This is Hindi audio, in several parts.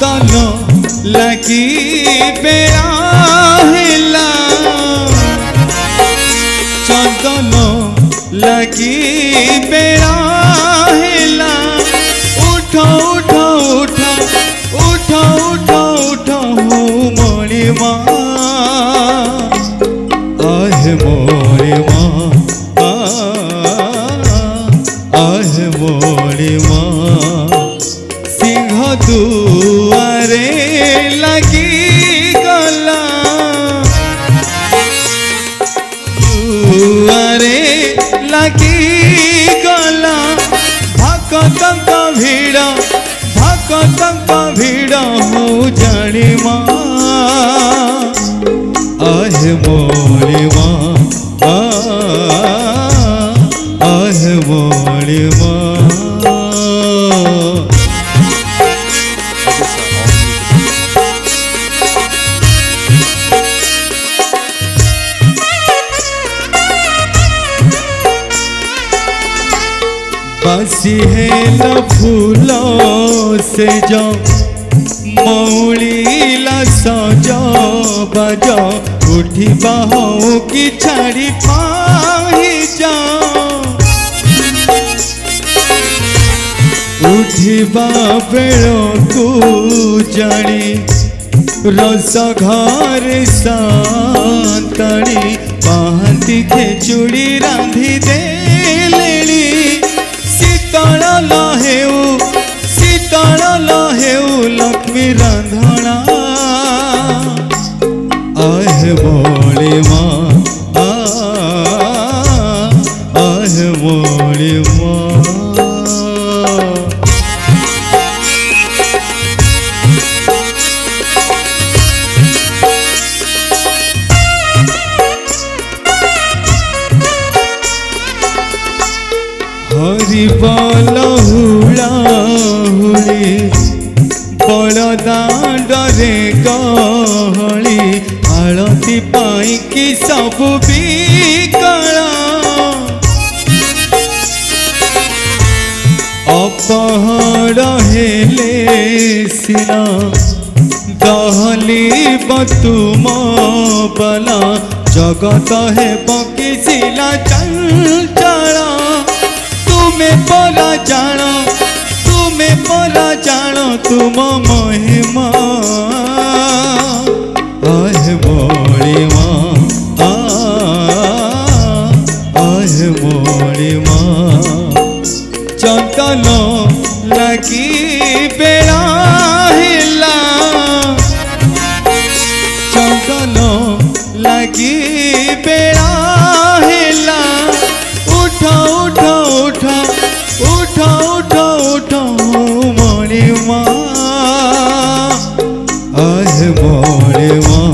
चंदन लगी बेड़ा हिला चंदन लगी बेड़ा हिला उठ उठ उठ उठ उठ उठ हो मोरी माँ आहे मोरी माँ आहे मोरी माँ सिंह दुआरे लगी गला दुआरे लगी गला भक्तंक भीड़ हो जानी माँ आहे मोरी माँ आहे मोरी माँ बसी है ल फूलों से जो मौली ला सजो बजो उठी बाहों की छाड़ी पाही जाओ उठी बेड़ो को जानी रस घर सांतणी पाहती खेचुड़ी रांधी दे लेली शीतल लहेऊ लक्ष्मी रांधणा आहे मोरी माँ आहे मोरी माँ हरि बल हुड़ा हुड़ी बड़दाण्डरे गहली आलती पाई कि सब बिकल अपहर हेले सिना दहली तुम बला जगत है बकिसिला चंचल तुम्हें पला जानो तुम महिमा आहे मोरी माँ आहे मोरी माँ चंदन लगी बेड़ा हिला चंदन लगी बेड़ा हिला उठ उठ उठ उठ उठ उठ मोरी माँ आहे मोरी माँ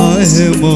आहे मोरी